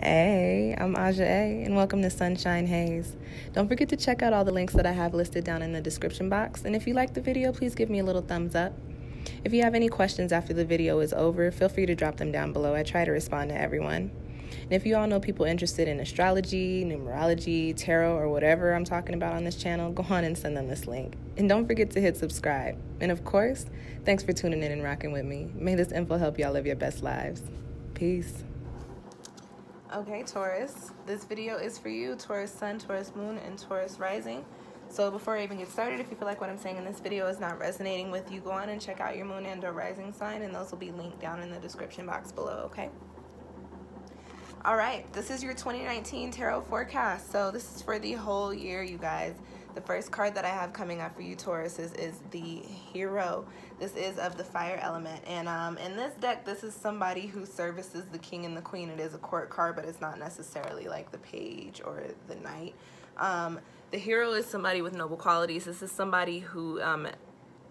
Hey, I'm Aja A, and welcome to Sunshine Haze. Don't forget to check out all the links that I have listed down in the description box, and if you liked the video, please give me a little thumbs up. If you have any questions after the video is over, feel free to drop them down below. I try to respond to everyone. And if you all know people interested in astrology, numerology, tarot, or whatever I'm talking about on this channel, go on and send them this link. And don't forget to hit subscribe. And of course, thanks for tuning in and rocking with me. May this info help y'all live your best lives. Peace. Okay, Taurus, this video is for you, Taurus Sun, Taurus Moon, and Taurus Rising. So before I even get started, if you feel like what I'm saying in this video is not resonating with you, go on and check out your Moon and or Rising sign, and those will be linked down in the description box below, okay? All right, this is your 2019 tarot forecast. So this is for the whole year, you guys. The first card that I have coming up for you, Taurus, is the Hero. This is of the fire element. And in this deck, this is somebody who services the king and the queen. It is a court card, but it's not necessarily like the page or the knight. The Hero is somebody with noble qualities. This is somebody who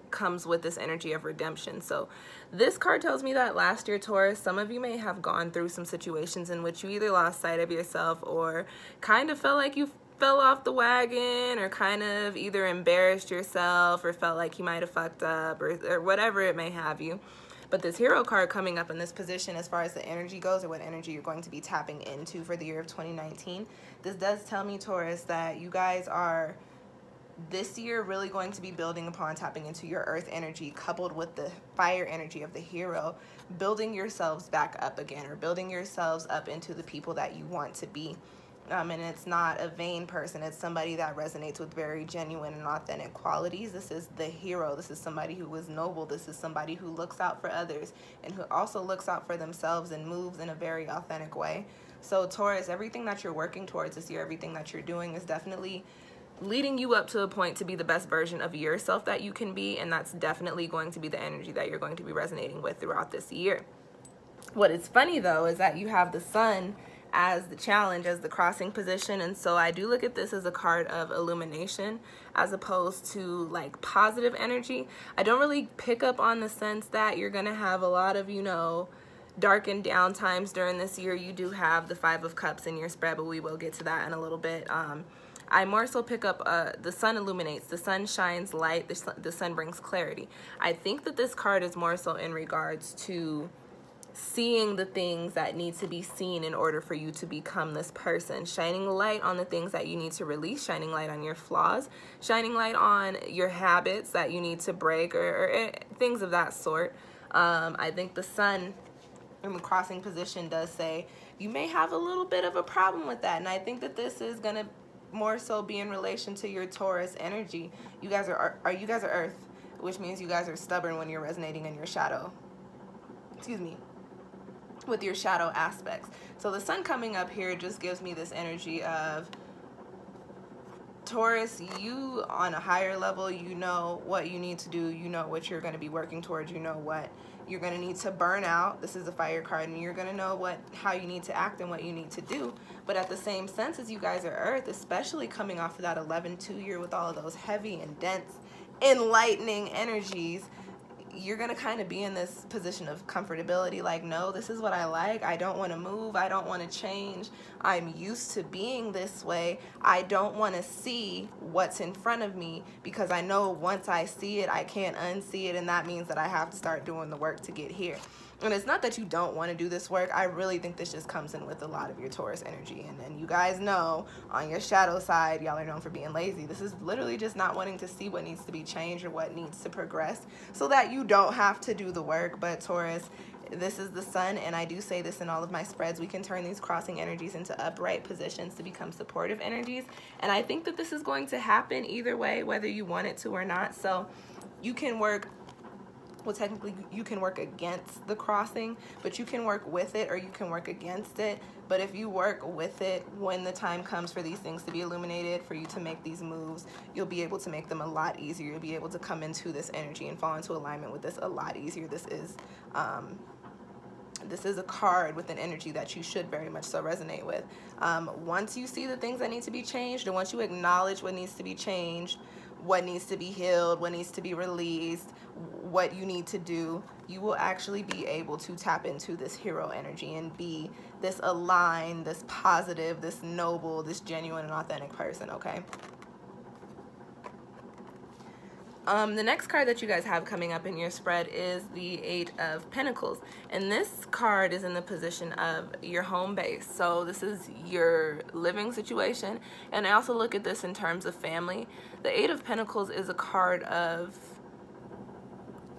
comes with this energy of redemption. So this card tells me that last year, Taurus, some of you may have gone through some situations in which you either lost sight of yourself or kind of felt like you fell off the wagon, or kind of either embarrassed yourself or felt like you might have fucked up, or whatever it may have you. But this Hero card coming up in this position, as far as the energy goes, or what energy you're going to be tapping into for the year of 2019, this does tell me, Taurus, that you guys are this year really going to be building upon tapping into your earth energy coupled with the fire energy of the Hero, building yourselves back up again, or building yourselves up into the people that you want to be. And it's not a vain person. It's somebody that resonates with very genuine and authentic qualities. This is the Hero. This is somebody who is noble. This is somebody who looks out for others and who also looks out for themselves and moves in a very authentic way. So Taurus, everything that you're working towards this year, everything that you're doing is definitely leading you up to a point to be the best version of yourself that you can be. And that's definitely going to be the energy that you're going to be resonating with throughout this year. What is funny, though, is that you have the Sun as the challenge, as the crossing position, and so I do look at this as a card of illumination as opposed to like positive energy. I don't really pick up on the sense that you're gonna have a lot of, you know, dark and down times during this year. You do have the Five of Cups in your spread, but we will get to that in a little bit. I more so pick up the Sun illuminates, the Sun shines light, the Sun brings clarity. I think that this card is more so in regards to seeing the things that need to be seen in order for you to become this person, shining light on the things that you need to release, shining light on your flaws, shining light on your habits that you need to break, or things of that sort. I think the Sun in the crossing position does say you may have a little bit of a problem with that, and I think that this is gonna more so be in relation to your Taurus energy. You guys are Earth, which means you guys are stubborn when you're resonating in your shadow. Excuse me. With your shadow aspects. So the Sun coming up here just gives me this energy of Taurus, you on a higher level, you know what you need to do, you know what you're going to be working towards, you know what you're going to need to burn out. This is a fire card, and you're going to know how you need to act and what you need to do. But at the same sense, as you guys are Earth, especially coming off of that 11-2 year with all of those heavy and dense enlightening energies, you're going to kind of be in this position of comfortability, like, no, this is what I like. I don't want to move. I don't want to change. I'm used to being this way. I don't want to see what's in front of me because I know once I see it, I can't unsee it, and that means that I have to start doing the work to get here. And it's not that you don't want to do this work. I really think this just comes in with a lot of your Taurus energy. And you guys know on your shadow side, y'all are known for being lazy. This is literally just not wanting to see what needs to be changed or what needs to progress so that you don't have to do the work. But Taurus, this is the Sun, and I do say this in all of my spreads. We can turn these crossing energies into upright positions to become supportive energies. And I think that this is going to happen either way, whether you want it to or not. So you can work, well, technically you can work against the crossing, but you can work with it or you can work against it. But if you work with it, when the time comes for these things to be illuminated, for you to make these moves, you'll be able to make them a lot easier. You'll be able to come into this energy and fall into alignment with this a lot easier. This is a card with an energy that you should very much so resonate with. Once you see the things that need to be changed, and once you acknowledge what needs to be changed, what needs to be healed, what needs to be released, what you need to do, you will actually be able to tap into this hero energy and be this aligned, this positive, this noble, this genuine and authentic person, okay? The next card that you guys have coming up in your spread is the 8 of Pentacles. And this card is in the position of your home base. So this is your living situation. And I also look at this in terms of family. The 8 of Pentacles is a card of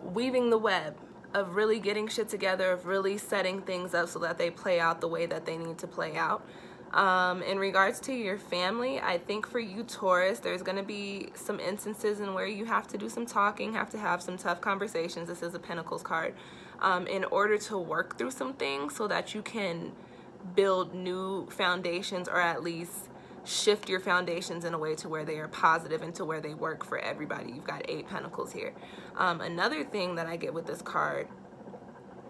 weaving the web, of really getting shit together, of really setting things up so that they play out the way that they need to play out. In regards to your family, I think for you, Taurus, there's going to be some instances in where you have to do some talking, have to have some tough conversations. This is a Pentacles card, in order to work through some things so that you can build new foundations, or at least shift your foundations in a way to where they are positive and to where they work for everybody. You've got 8 Pentacles here. Another thing that I get with this card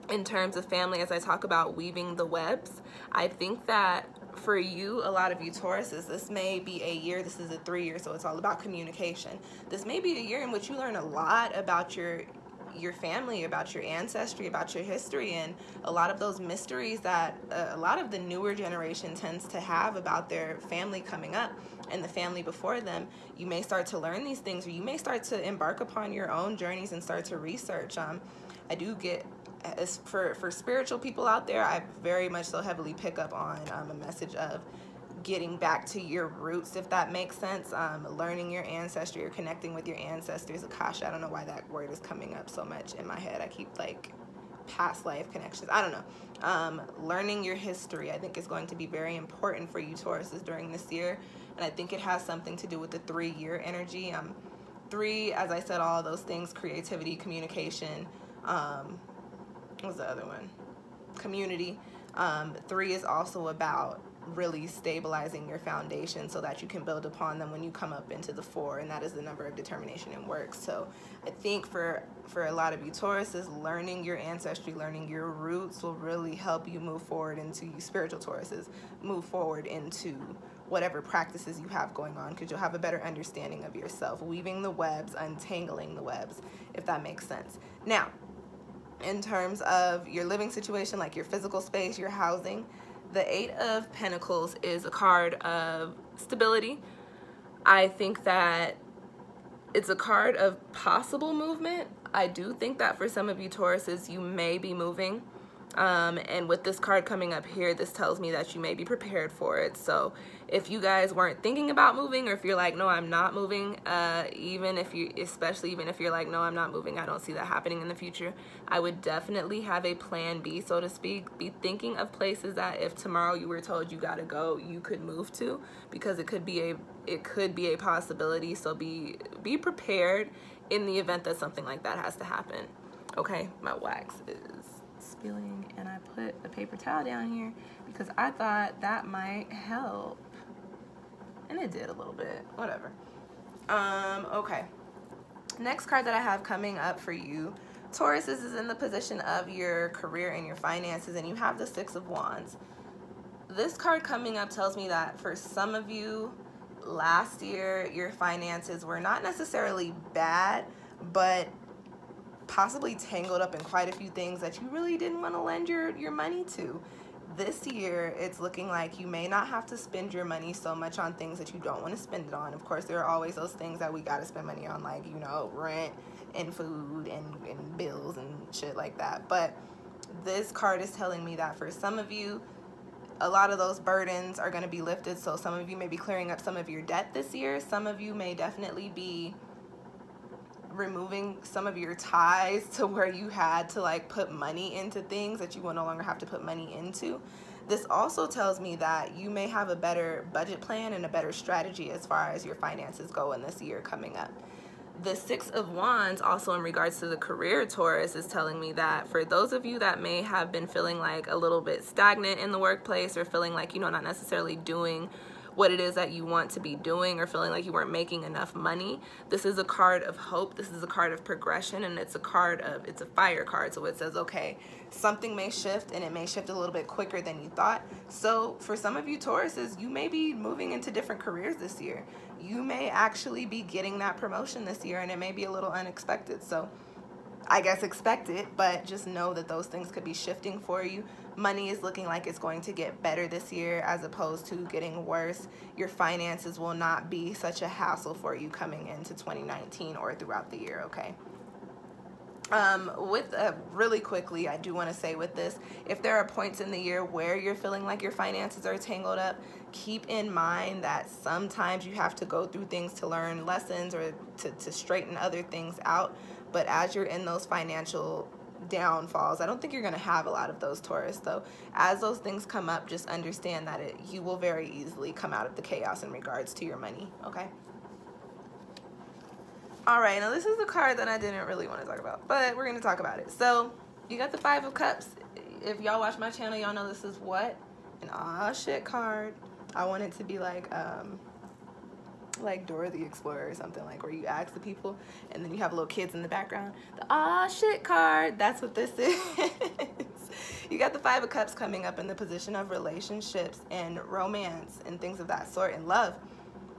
in terms of family, as I talk about weaving the webs, I think that for you, a lot of you Tauruses, this may be a year, this is a 3-year, so it's all about communication. This may be a year in which you learn a lot about your family, about your ancestry, about your history, and a lot of those mysteries that a lot of the newer generation tends to have about their family coming up and the family before them. You may start to learn these things, or you may start to embark upon your own journeys and start to research. I do get, as for spiritual people out there, I very much so heavily pick up on a message of getting back to your roots, if that makes sense. Learning your ancestry or connecting with your ancestors. Akasha, I don't know why that word is coming up so much in my head. I keep like past life connections, I don't know. Learning your history, I think, is going to be very important for you Tauruses during this year, and I think it has something to do with the 3-year energy. 3, as I said, all of those things: creativity, communication, what was the other one? Community. 3 is also about really stabilizing your foundation so that you can build upon them when you come up into the 4, and that is the number of determination and work. So I think for a lot of you Tauruses, learning your ancestry, learning your roots will really help you move forward into, you spiritual Tauruses, move forward into whatever practices you have going on, because you'll have a better understanding of yourself, weaving the webs, untangling the webs, if that makes sense. Now, in terms of your living situation, like your physical space, your housing, the 8 of Pentacles is a card of stability. I think that it's a card of possible movement. I do think that for some of you Tauruses, you may be moving. And with this card coming up here, this tells me that you may be prepared for it. So if you guys weren't thinking about moving, or if you're like, no, I'm not moving, especially if you're like, no, I'm not moving, I don't see that happening in the future, I would definitely have a plan B, so to speak. Be thinking of places that if tomorrow you were told you gotta go, you could move to, because it could be a possibility. So be prepared in the event that something like that has to happen. Okay, my wax is spilling, and I put a paper towel down here because I thought that might help, and it did a little bit, whatever. Okay, next card that I have coming up for you Taurus is in the position of your career and your finances, and you have the 6 of Wands. This card coming up tells me that for some of you, last year your finances were not necessarily bad, but possibly tangled up in quite a few things that you really didn't want to lend your money to. This year, it's looking like you may not have to spend your money so much on things that you don't want to spend it on. Of course, there are always those things that we got to spend money on, like, you know, rent and food and bills and shit like that. But this card is telling me that for some of you, a lot of those burdens are going to be lifted. So some of you may be clearing up some of your debt this year. Some of you may definitely be removing some of your ties to where you had to like put money into things that you will no longer have to put money into. This also tells me that you may have a better budget plan and a better strategy as far as your finances go in this year coming up. The 6 of Wands, also in regards to the career Taurus, is telling me that for those of you that may have been feeling like a little bit stagnant in the workplace, or feeling like, you know, not necessarily doing what it is that you want to be doing or feeling like you weren't making enough money. This is a card of hope. This is a card of progression, and it's a fire card. So it says, okay, something may shift, and it may shift a little bit quicker than you thought. So for some of you Tauruses, you may be moving into different careers this year. You may actually be getting that promotion this year, and it may be a little unexpected. So I guess expect it, but just know that those things could be shifting for you. Money is looking like it's going to get better this year as opposed to getting worse. Your finances will not be such a hassle for you coming into 2019 or throughout the year, okay? Really quickly, I do want to say with this, if there are points in the year where you're feeling like your finances are tangled up, keep in mind that sometimes you have to go through things to learn lessons or to straighten other things out. But as you're in those financial downfalls, I don't think you're going to have a lot of those, Taurus, though. As those things come up, just understand that you will very easily come out of the chaos in regards to your money, okay? All right, now this is a card that I didn't really want to talk about, but we're going to talk about it. So you got the Five of Cups. If y'all watch my channel, y'all know this is what? An aw shit card. I want it to be like Dora the Explorer or something, like where you ask the people and then you have little kids in the background. The aw shit card, that's what this is. You got the Five of Cups coming up in the position of relationships and romance and things of that sort, and love.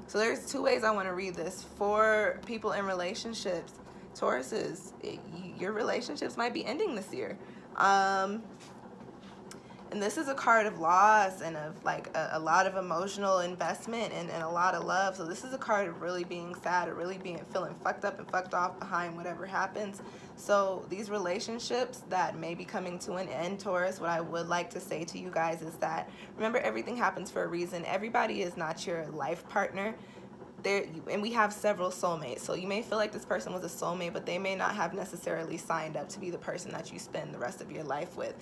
So there's two ways I want to read this. For people in relationships, Tauruses, your relationships might be ending this year. And this is a card of loss and of like a lot of emotional investment and a lot of love. So this is a card of really being sad or really feeling fucked up and fucked off behind whatever happens. So these relationships that may be coming to an end, Taurus, what I would like to say to you guys is that remember, everything happens for a reason. Everybody is not your life partner. And we have several soulmates, so you may feel like this person was a soulmate, but they may not have necessarily signed up to be the person that you spend the rest of your life with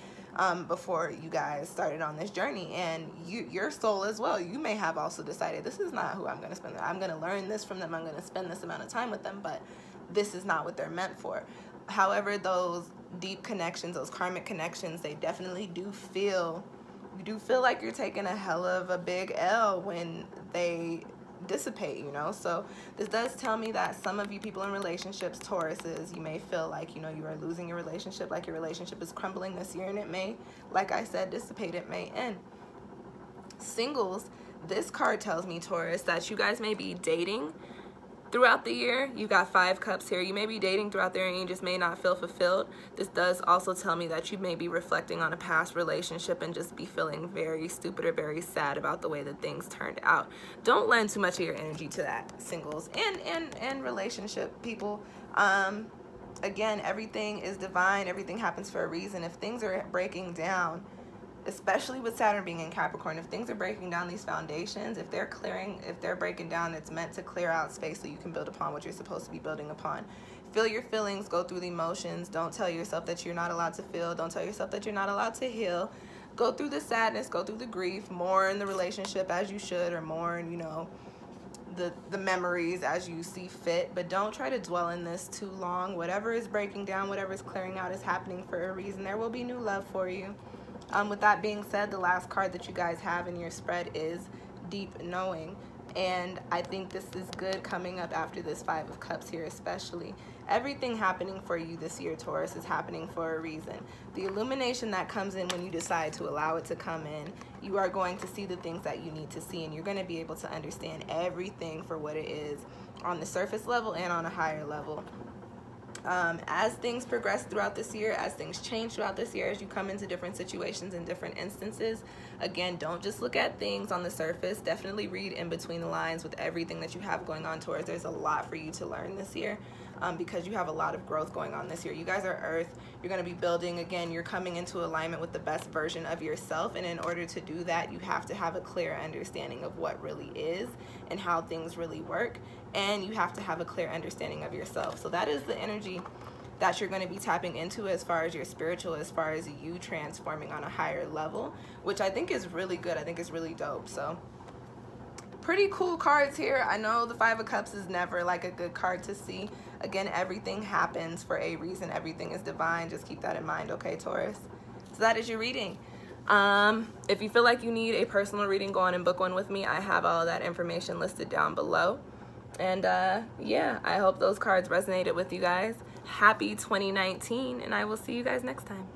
before you guys started on this journey. And your soul as well, you may have also decided, this is not who I'm going to spend. I'm going to learn this from them. I'm going to spend this amount of time with them, but this is not what they're meant for. However, those deep connections, those karmic connections, they definitely do feel, you do feel like you're taking a hell of a big L when they dissipate, you know. So this does tell me that some of you people in relationships, Tauruses, you may feel like, you know, you are losing your relationship, like your relationship is crumbling this year, and it may, like I said, dissipate, it may end. Singles, this card tells me, Taurus, that you guys may be dating throughout the year. You got Five Cups here. You may be dating throughout the year and you just may not feel fulfilled. This does also tell me that you may be reflecting on a past relationship and just be feeling very stupid or very sad about the way that things turned out. Don't lend too much of your energy to that, singles and relationship people. Again, everything is divine. Everything happens for a reason. If things are breaking down, especially with Saturn being in Capricorn, if things are breaking down these foundations, if they're breaking down, it's meant to clear out space so you can build upon what you're supposed to be building upon. Feel your feelings, go through the emotions. Don't tell yourself that you're not allowed to feel. Don't tell yourself that you're not allowed to heal. Go through the sadness, go through the grief, more in the relationship as you should, or more in, you know, the memories as you see fit, but don't try to dwell in this too long. Whatever is breaking down, whatever is clearing out is happening for a reason. There will be new love for you. With that being said, the last card that you guys have in your spread is Deep Knowing. And I think this is good coming up after this Five of Cups here especially. Everything happening for you this year, Taurus, is happening for a reason. The illumination that comes in when you decide to allow it to come in, you are going to see the things that you need to see, and you're going to be able to understand everything for what it is on the surface level and on a higher level. As things progress throughout this year, as things change throughout this year, as you come into different situations and different instances, again, don't just look at things on the surface. Definitely read in between the lines with everything that you have going on, Taurus. There's a lot for you to learn this year because you have a lot of growth going on this year. You guys are Earth. You're going to be building. Again, you're coming into alignment with the best version of yourself, and in order to do that, you have to have a clear understanding of what really is and how things really work, and you have to have a clear understanding of yourself. So that is the energy that you're going to be tapping into as far as your spiritual, as far as you transforming on a higher level, which I think is really good. I think it's really dope. So pretty cool cards here. I know the Five of Cups is never like a good card to see. Again, everything happens for a reason. Everything is divine. Just keep that in mind, okay, Taurus? So that is your reading. If you feel like you need a personal reading, go on and book one with me. I have all of that information listed down below. And yeah, I hope those cards resonated with you guys. Happy 2019, and I will see you guys next time.